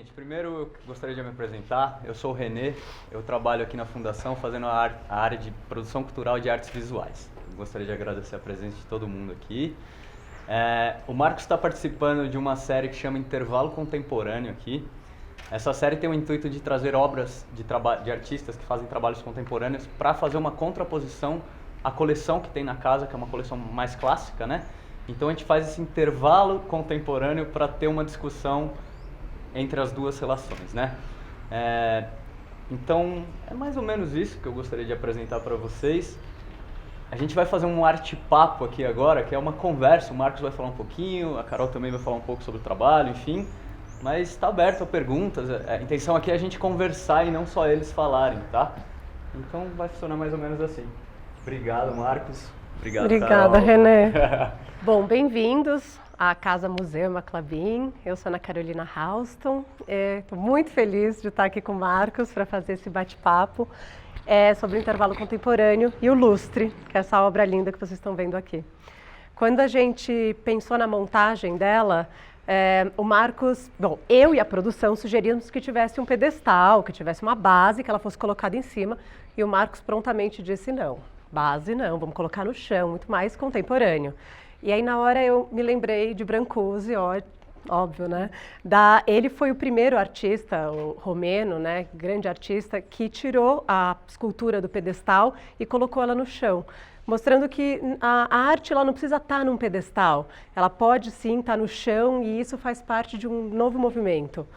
gente, primeiro eu gostaria de me apresentar. Eu sou o Renê, eu trabalho aqui na Fundação fazendo a área de produção cultural de artes visuais. Eu gostaria de agradecer a presença de todo mundo aqui. O Marcos está participando de uma série que chama Intervalo Contemporâneo aqui. Essa série tem o intuito de trazer obras de artistas que fazem trabalhos contemporâneos para fazer uma contraposição à coleção que tem na casa, que é uma coleção mais clássica, né? Então a gente faz esse intervalo contemporâneo para ter uma discussão entre as duas relações, né? Então é mais ou menos isso que eu gostaria de apresentar para vocês. A gente vai fazer um arte-papo aqui agora, que é uma conversa. O Marcos vai falar um pouquinho, a Carol também vai falar um pouco sobre o trabalho, enfim. Mas está aberto a perguntas. A intenção aqui é a gente conversar e não só eles falarem, tá? Então vai funcionar mais ou menos assim. Obrigado, Marcos. Obrigada, Carol. Renê. Bom, bem-vindos à Casa Museu Maclabin. Eu sou Ana Carolina Halston. Estou muito feliz de estar aqui com o Marcos para fazer esse bate-papo sobre o intervalo contemporâneo e o lustre, que é essa obra linda que vocês estão vendo aqui. Quando a gente pensou na montagem dela, o Marcos, eu e a produção sugerimos que tivesse um pedestal, que tivesse uma base, que ela fosse colocada em cima, e o Marcos prontamente disse não. Base não, vamos colocar no chão, muito mais contemporâneo. E aí na hora eu me lembrei de Brancusi, óbvio, né? Ele foi o primeiro artista, o romeno, né, grande artista, que tirou a escultura do pedestal e colocou ela no chão, mostrando que a arte ela não precisa estar num pedestal, ela pode sim estar no chão e isso faz parte de um novo movimento.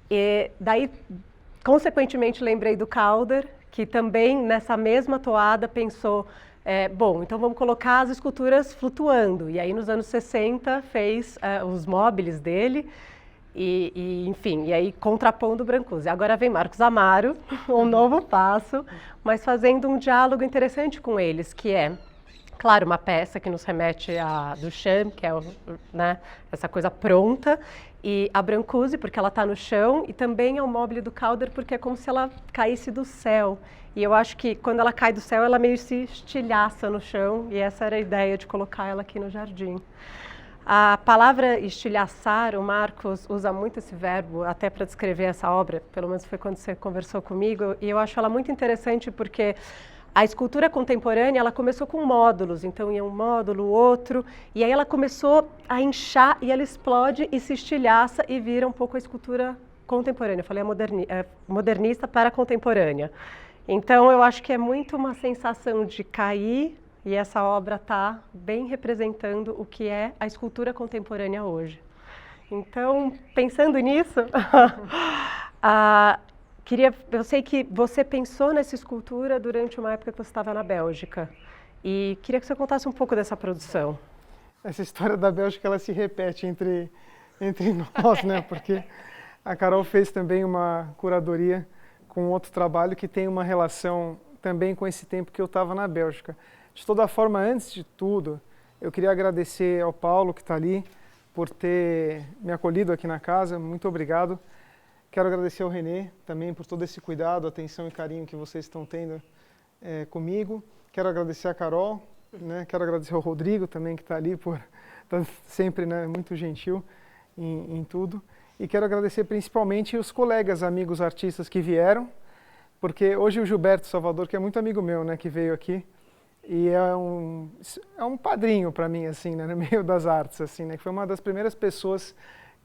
E daí, consequentemente, lembrei do Calder, que também nessa mesma toada pensou, então vamos colocar as esculturas flutuando. E aí nos anos 60 fez os móveis dele, enfim, e aí contrapondo o Brancusi. Agora vem Marcos Amaro, um novo passo, mas fazendo um diálogo interessante com eles, que é, claro, uma peça que nos remete a Duchamp, que é essa coisa pronta, e a Brancusi, porque ela está no chão, e também é o móvel do Calder, porque é como se ela caísse do céu. E eu acho que quando ela cai do céu, ela meio se estilhaça no chão, e essa era a ideia de colocar ela aqui no jardim. A palavra estilhaçar, o Marcos usa muito esse verbo até para descrever essa obra, pelo menos foi quando você conversou comigo, e eu acho ela muito interessante porque a escultura contemporânea, ela começou com módulos, então ia um módulo, outro, e aí ela começou a inchar e ela explode e se estilhaça e vira um pouco a escultura contemporânea. Eu falei modernista para contemporânea. Então eu acho que é muito uma sensação de cair e essa obra está bem representando o que é a escultura contemporânea hoje. Então, pensando nisso, eu sei que você pensou nessa escultura durante uma época que você estava na Bélgica. E queria que você contasse um pouco dessa produção. Essa história da Bélgica, ela se repete entre nós, né? Porque a Carol fez também uma curadoria com outro trabalho que tem uma relação também com esse tempo que eu estava na Bélgica. De toda forma, antes de tudo, eu queria agradecer ao Paulo, que está ali, por ter me acolhido aqui na casa. Muito obrigado. Quero agradecer ao Renê também por todo esse cuidado, atenção e carinho que vocês estão tendo comigo. Quero agradecer a Carol, né? Quero agradecer ao Rodrigo também, que está ali, por estar sempre, né, muito gentil em tudo. E quero agradecer principalmente os colegas, amigos, artistas que vieram, porque hoje o Gilberto Salvador, que é muito amigo meu, né, que veio aqui, e é um padrinho para mim, assim, né, no meio das artes, assim, né, que foi uma das primeiras pessoas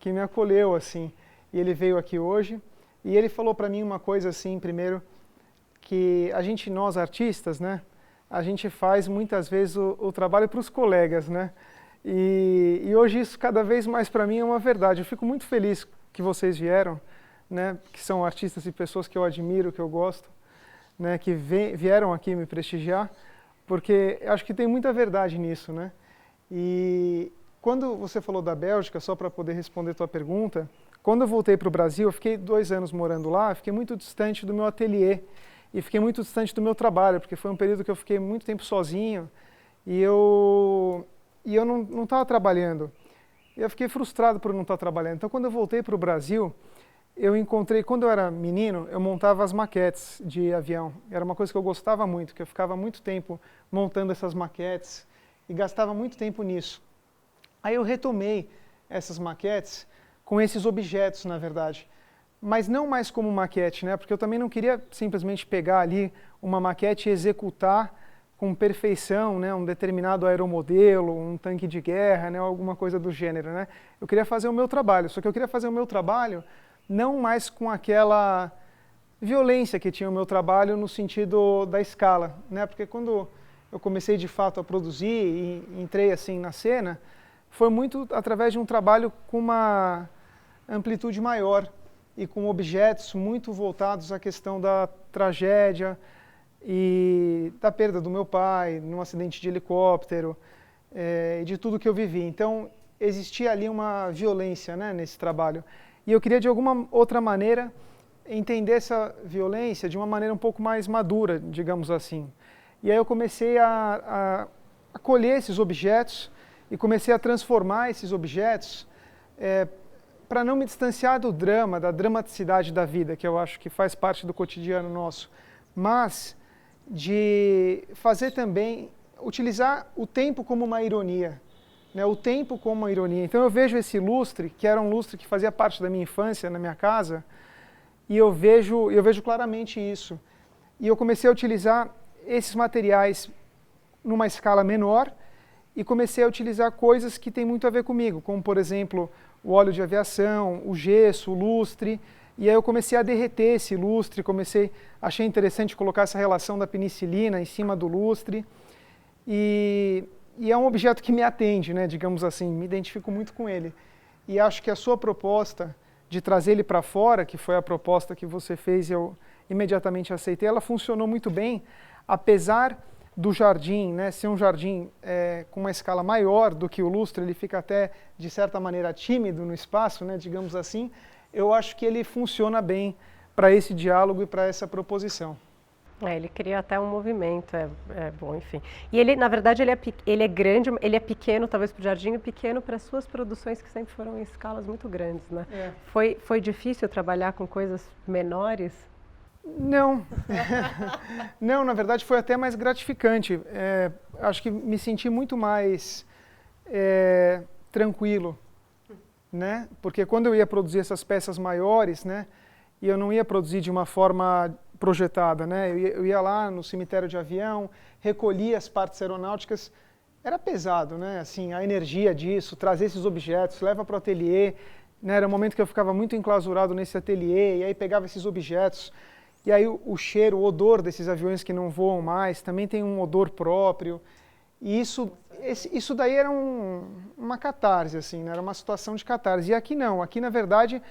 que me acolheu, assim. E ele veio aqui hoje e ele falou para mim uma coisa assim, primeiro, que nós artistas, né, a gente faz muitas vezes o trabalho para os colegas, né, e hoje isso cada vez mais para mim é uma verdade. Eu fico muito feliz que vocês vieram, né, que são artistas e pessoas que eu admiro, que eu gosto, né, que vieram aqui me prestigiar, porque eu acho que tem muita verdade nisso, né. E quando você falou da Bélgica, só para poder responder a tua pergunta, quando eu voltei para o Brasil, eu fiquei 2 anos morando lá, fiquei muito distante do meu ateliê e fiquei muito distante do meu trabalho, porque foi um período que eu fiquei muito tempo sozinho e eu não estava trabalhando. Eu fiquei frustrado por não estar trabalhando. Então, quando eu voltei para o Brasil, eu encontrei, quando eu era menino, eu montava as maquetes de avião. Era uma coisa que eu gostava muito, que eu ficava muito tempo montando essas maquetes e gastava muito tempo nisso. Aí eu retomei essas maquetes com esses objetos, na verdade, mas não mais como maquete, né? Porque eu também não queria simplesmente pegar ali uma maquete e executar com perfeição, né, um determinado aeromodelo, um tanque de guerra, né, alguma coisa do gênero, né? Eu queria fazer o meu trabalho, só que eu queria fazer o meu trabalho não mais com aquela violência que tinha o meu trabalho no sentido da escala, né? Porque quando eu comecei de fato a produzir e entrei assim na cena, foi muito através de um trabalho com uma amplitude maior e com objetos muito voltados à questão da tragédia e da perda do meu pai num acidente de helicóptero, e de tudo que eu vivi. Então, existia ali uma violência, né, nesse trabalho. E eu queria, de alguma outra maneira, entender essa violência de uma maneira um pouco mais madura, digamos assim. E aí eu comecei a colher esses objetos e comecei a transformar esses objetos para não me distanciar do drama, da dramaticidade da vida, que eu acho que faz parte do cotidiano nosso, mas de fazer também, utilizar o tempo como uma ironia, né? O tempo como uma ironia. Então eu vejo esse lustre, que era um lustre que fazia parte da minha infância, na minha casa, e eu vejo claramente isso. E eu comecei a utilizar esses materiais numa escala menor e comecei a utilizar coisas que têm muito a ver comigo, como, por exemplo, o óleo de aviação, o gesso, o lustre. E aí eu comecei a derreter esse lustre, achei interessante colocar essa relação da penicilina em cima do lustre. E é um objeto que me atende, né, digamos assim, me identifico muito com ele. E acho que a sua proposta de trazer ele para fora, que foi a proposta que você fez e eu imediatamente aceitei, ela funcionou muito bem, apesar do jardim, né, ser um jardim com uma escala maior do que o lustre, ele fica até, de certa maneira, tímido no espaço, né, digamos assim. Eu acho que ele funciona bem para esse diálogo e para essa proposição. Ele cria até um movimento, bom, enfim. E ele, na verdade, ele é grande, ele é pequeno, talvez para o jardim, e pequeno para as suas produções, que sempre foram em escalas muito grandes, né? Foi difícil trabalhar com coisas menores? Não. Não, na verdade, foi até mais gratificante. Acho que me senti muito mais tranquilo, né? Porque quando eu ia produzir essas peças maiores, né, e eu não ia produzir de uma forma projetada, né? Eu ia lá no cemitério de avião, recolhia as partes aeronáuticas, era pesado, né? Assim, a energia disso, trazer esses objetos, leva para o ateliê, né? Era um momento que eu ficava muito enclausurado nesse ateliê, e aí pegava esses objetos, e aí o cheiro, o odor desses aviões que não voam mais, também tem um odor próprio. E isso daí era uma catarse, assim, né? Era uma situação de catarse. E aqui não, aqui na verdade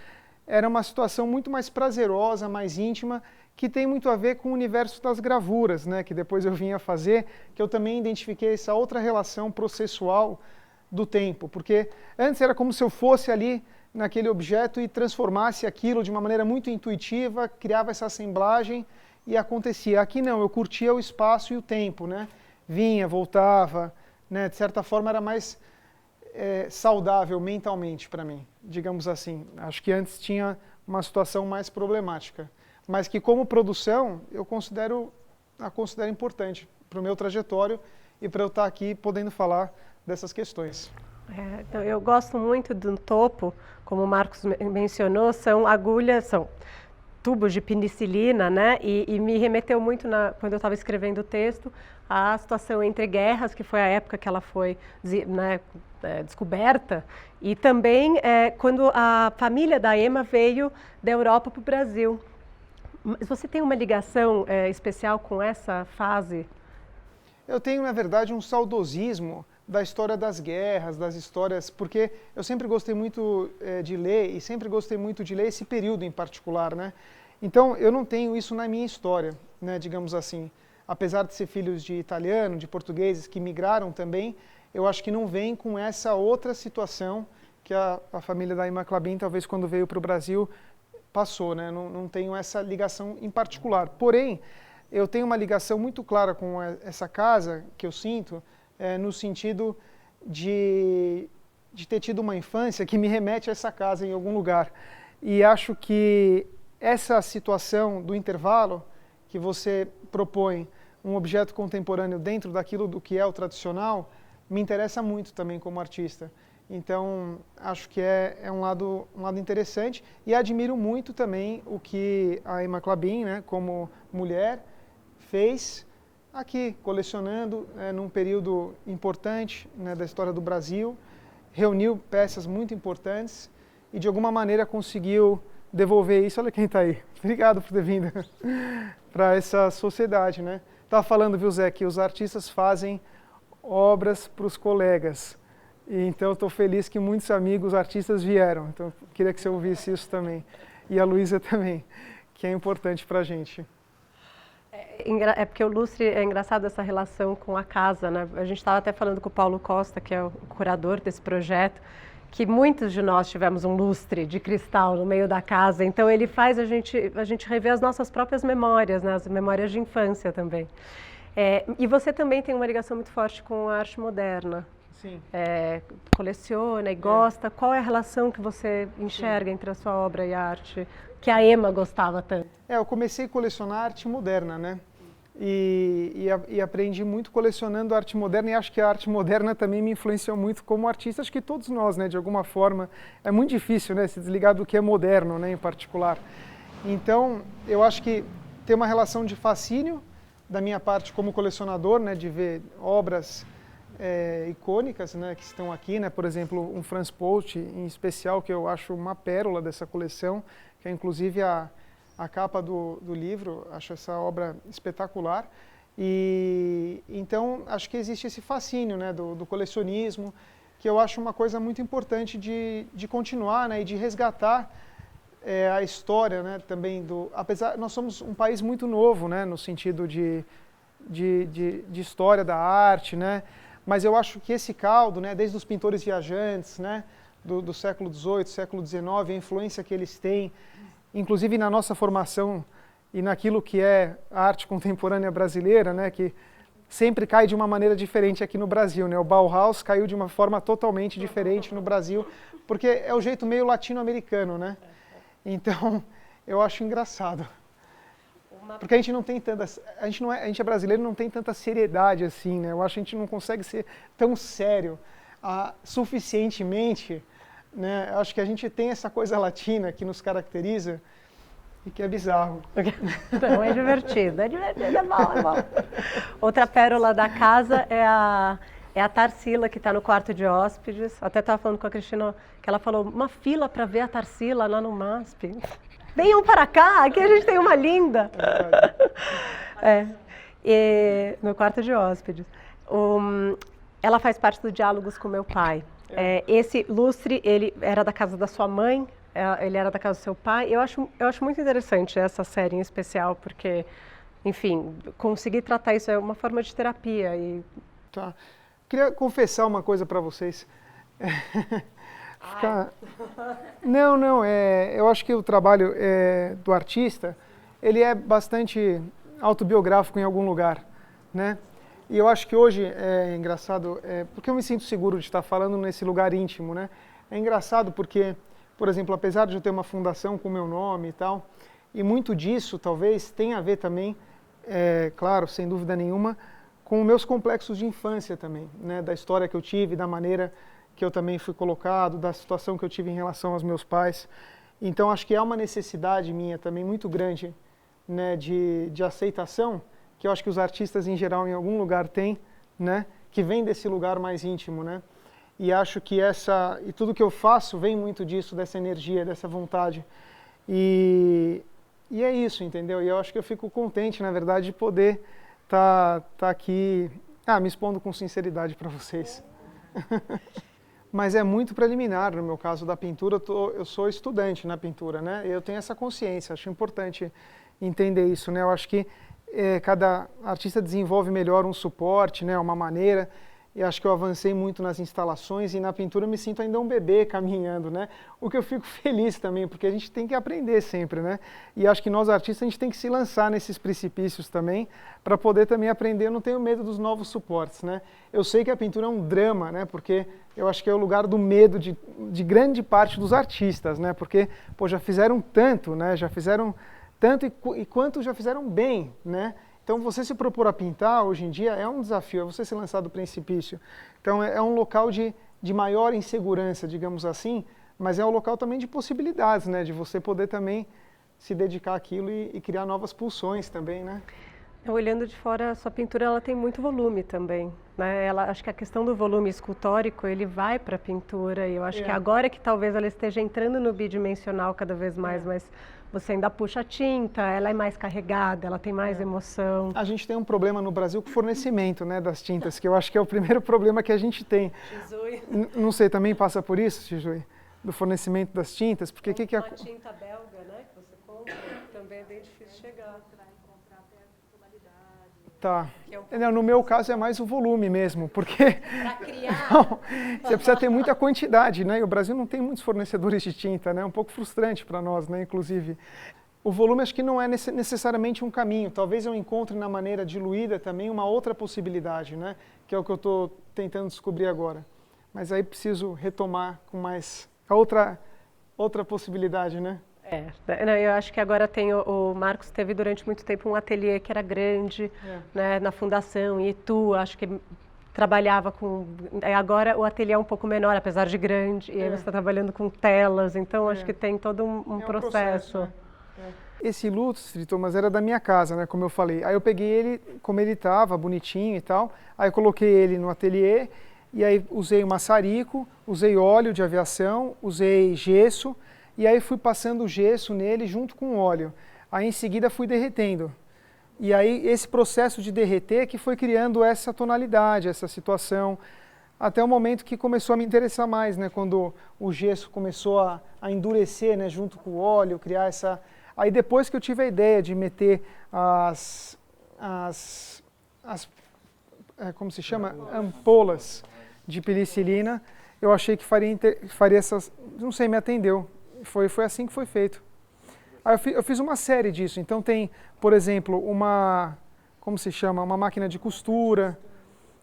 era uma situação muito mais prazerosa, mais íntima, que tem muito a ver com o universo das gravuras, né? Que depois eu vim a fazer, que eu também identifiquei essa outra relação processual do tempo. Porque antes era como se eu fosse ali naquele objeto e transformasse aquilo de uma maneira muito intuitiva, criava essa assemblagem e acontecia. Aqui não, eu curtia o espaço e o tempo, né? Vinha, voltava, né? De certa forma era mais saudável mentalmente para mim, digamos assim. Acho que antes tinha uma situação mais problemática, mas que como produção eu a considero importante para o meu trajetório e para eu estar aqui podendo falar dessas questões. Então eu gosto muito do topo, como o Marcos mencionou, são agulhas, são tubos de penicilina, né? E me remeteu muito, quando eu estava escrevendo o texto, à situação entre guerras, que foi a época que ela foi, né, descoberta, e também quando a família da Emma veio da Europa para o Brasil. Você tem uma ligação especial com essa fase? Eu tenho, na verdade, um saudosismo da história das guerras, das histórias, porque eu sempre gostei muito de ler, e sempre gostei muito de ler esse período em particular, né? Então, eu não tenho isso na minha história, né, digamos assim. Apesar de ser filhos de italiano, de portugueses que migraram também, eu acho que não vem com essa outra situação que a família da Emma Clabin, talvez quando veio para o Brasil, passou, né? Não tenho essa ligação em particular. Porém, eu tenho uma ligação muito clara com essa casa, que eu sinto, no sentido de ter tido uma infância que me remete a essa casa em algum lugar. E acho que essa situação do intervalo que você propõe, um objeto contemporâneo dentro daquilo do que é o tradicional, me interessa muito também como artista. Então, acho que é um lado interessante e admiro muito também o que a Emma Klabin, né, como mulher, fez aqui, colecionando num período importante, né, da história do Brasil, reuniu peças muito importantes e de alguma maneira conseguiu devolver isso. Olha quem está aí. Obrigado por ter vindo para essa sociedade, né? Estava falando, viu, Zé, que os artistas fazem obras para os colegas. E então estou feliz que muitos amigos artistas vieram. Então queria que você ouvisse isso também. E a Luísa também, que é importante para a gente. É porque o lustre é engraçado essa relação com a casa, né? A gente estava até falando com o Paulo Costa, que é o curador desse projeto, que muitos de nós tivemos um lustre de cristal no meio da casa. Então ele faz a gente rever as nossas próprias memórias, né? As memórias de infância também. E você também tem uma ligação muito forte com a arte moderna. Sim. Coleciona e gosta. Qual é a relação que você enxerga entre a sua obra e a arte que a Emma gostava tanto? Eu comecei a colecionar arte moderna, né? E aprendi muito colecionando arte moderna, e acho que a arte moderna também me influenciou muito como artista. Acho que todos nós, né, de alguma forma, é muito difícil, né, se desligar do que é moderno, né, em particular. Então, eu acho que tem uma relação de fascínio da minha parte como colecionador, né, de ver obras icônicas, né, que estão aqui, né, por exemplo, um Franz Post em especial, que eu acho uma pérola dessa coleção, que é inclusive a capa do livro. Acho essa obra espetacular. E então acho que existe esse fascínio, né, do colecionismo, que eu acho uma coisa muito importante de continuar, né, e de resgatar a história, né, também apesar nós somos um país muito novo, né, no sentido de história da arte, né, mas eu acho que esse caldo, né, desde os pintores viajantes, né, do século XVIII, século XIX, a influência que eles têm, inclusive na nossa formação e naquilo que é a arte contemporânea brasileira, né, que sempre cai de uma maneira diferente aqui no Brasil, né? O Bauhaus caiu de uma forma totalmente diferente no Brasil, porque é o jeito meio latino-americano, né? Então, eu acho engraçado. Porque a gente não tem tantas, a gente é brasileiro, não tem tanta seriedade assim, né? Eu acho que a gente não consegue ser tão sério suficientemente, né? Eu acho que a gente tem essa coisa latina que nos caracteriza e que é bizarro. Não, é divertido, é bom, é bom. Outra pérola da casa é a Tarsila, que está no quarto de hóspedes. Até estava falando com a Cristina, que ela falou, uma fila para ver a Tarsila lá no MASP. Venham para cá, aqui a gente tem uma linda. No quarto de hóspedes. Ela faz parte do Diálogos com meu pai. Esse lustre, ele era da casa da sua mãe, ele era da casa do seu pai. Eu acho muito interessante essa série em especial, porque, enfim, conseguir tratar isso é uma forma de terapia. Tá. Queria confessar uma coisa para vocês. Não, eu acho que o trabalho do artista, ele é bastante autobiográfico em algum lugar, né? E eu acho que hoje é engraçado, porque eu me sinto seguro de estar falando nesse lugar íntimo, né? É engraçado porque, por exemplo, apesar de eu ter uma fundação com o meu nome e tal, e muito disso talvez tenha a ver também, claro, sem dúvida nenhuma, com meus complexos de infância também, né? Da história que eu tive, da maneira que eu também fui colocado, da situação que eu tive em relação aos meus pais. Então acho que há uma necessidade minha também muito grande, né, de aceitação, que eu acho que os artistas em geral em algum lugar têm, né, que vem desse lugar mais íntimo, né? E acho que e tudo que eu faço vem muito disso, dessa energia, dessa vontade. E é isso, entendeu? E eu acho que eu fico contente, na verdade, de poder tá aqui, me expondo com sinceridade para vocês. Mas é muito preliminar, no meu caso da pintura, eu sou estudante na pintura, né? Eu tenho essa consciência, acho importante entender isso, né? Eu acho que cada artista desenvolve melhor um suporte, né? Uma maneira, e acho que eu avancei muito nas instalações e na pintura eu me sinto ainda um bebê caminhando, né? O que eu fico feliz também, porque a gente tem que aprender sempre, né? E acho que nós artistas a gente tem que se lançar nesses precipícios também, para poder também aprender. Eu não tenho medo dos novos suportes, né? Eu sei que a pintura é um drama, né? Porque eu acho que é o lugar do medo de grande parte dos artistas, né? Porque, já fizeram tanto, né? Já fizeram tanto e quanto já fizeram bem, né? Então, você se propor a pintar, hoje em dia, é um desafio, é você se lançar do precipício. Então, é um local de de maior insegurança, digamos assim, mas é um local também de possibilidades, né? De você poder também se dedicar àquilo e criar novas pulsões também, né? Olhando de fora, a sua pintura ela tem muito volume também, né? Acho que a questão do volume escultórico, ele vai para a pintura, e eu acho que agora que talvez ela esteja entrando no bidimensional cada vez mais, mas você ainda puxa a tinta, ela é mais carregada, ela tem mais emoção. A gente tem um problema no Brasil com o fornecimento, né, das tintas, que eu acho que é o primeiro problema que a gente tem. Xizui. Não sei, também passa por isso, Xizui? Do fornecimento das tintas? Porque uma tinta belga, né, que você compra, também é bem difícil chegar. Tá. No meu caso é mais o volume mesmo, porque para criar. Não, você precisa ter muita quantidade, né? E o Brasil não tem muitos fornecedores de tinta, né? É um pouco frustrante para nós, né? Inclusive, o volume acho que não é necessariamente um caminho. Talvez eu encontre na maneira diluída também uma outra possibilidade, né? Que é o que eu estou tentando descobrir agora. Mas aí preciso retomar com mais a outra possibilidade, né? Eu acho que agora tem o Marcos teve durante muito tempo um ateliê que era grande, né, na Fundação, em Itu, acho que trabalhava com... Agora o ateliê é um pouco menor, apesar de grande, e aí você está trabalhando com telas, então acho que tem todo um processo. Esse lustre, Thomas, era da minha casa, né, como eu falei. Aí eu peguei ele como ele estava, bonitinho e tal, aí eu coloquei ele no ateliê, e aí usei um maçarico, usei óleo de aviação, usei gesso, e aí fui passando o gesso nele junto com o óleo. Aí em seguida fui derretendo. E aí esse processo de derreter que foi criando essa tonalidade, essa situação, até o momento que começou a me interessar mais, né? Quando o gesso começou a endurecer, né? Junto com o óleo, criar essa... Aí depois que eu tive a ideia de meter como se chama? Ampolas de penicilina, eu achei que faria essas... Não sei, me atendeu. Foi assim que foi feito. Aí eu fiz uma série disso. Então tem, por exemplo, como se chama? Uma máquina de costura.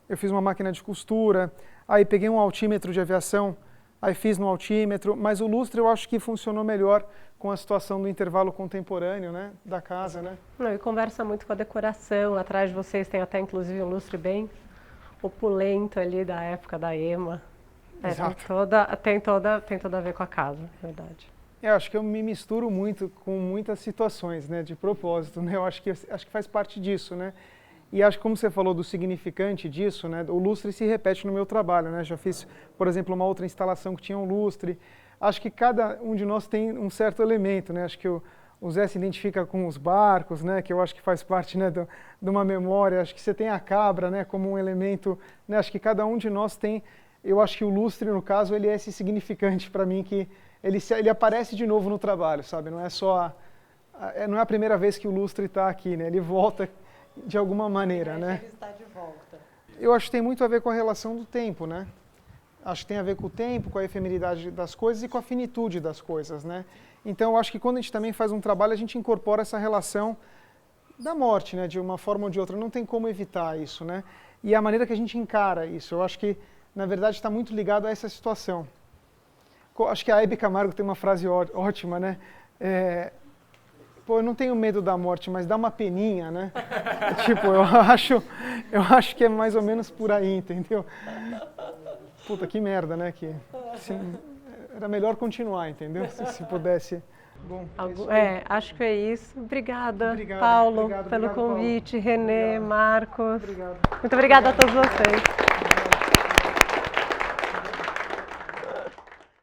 Eu fiz uma máquina de costura. Aí peguei um altímetro de aviação, aí fiz no altímetro. Mas o lustre eu acho que funcionou melhor com a situação do intervalo contemporâneo, né, da casa, né? E conversa muito com a decoração. Atrás de vocês tem até inclusive um lustre bem opulento ali da época da EMA. Tem toda a ver com a casa, verdade. Eu acho que eu me misturo muito com muitas situações, né, de propósito, né? Eu acho que faz parte disso, né? E acho que como você falou do significante disso, né, o lustre se repete no meu trabalho, né? Já fiz, por exemplo, uma outra instalação que tinha um lustre. Acho que cada um de nós tem um certo elemento, né? Acho que o Zé se identifica com os barcos, né? Que eu acho que faz parte, né, de uma memória. Acho que você tem a cabra, né, como um elemento, né? Acho que cada um de nós tem. Eu acho que o lustre, no caso, ele é esse significante para mim, que ele aparece de novo no trabalho, sabe? Não é a primeira vez que o lustre está aqui, né? Ele volta de alguma maneira, né? Ele está de volta. Eu acho que tem muito a ver com a relação do tempo, né? Acho que tem a ver com o tempo, com a efemeridade das coisas e com a finitude das coisas, né? Então, eu acho que quando a gente também faz um trabalho, a gente incorpora essa relação da morte, né? De uma forma ou de outra. Não tem como evitar isso, né? E a maneira que a gente encara isso, eu acho que na verdade está muito ligado a essa situação. Acho que a Hebe Camargo tem uma frase ótima, né? Eu não tenho medo da morte, mas dá uma peninha, né? Tipo, eu acho que é mais ou menos por aí, entendeu? Puta, que merda, né? Assim, era melhor continuar, entendeu? Se pudesse. Bom, acho que é isso. Obrigada, Paulo, pelo convite, Paulo. Renê, Marcos. Obrigado. Muito obrigada a todos vocês.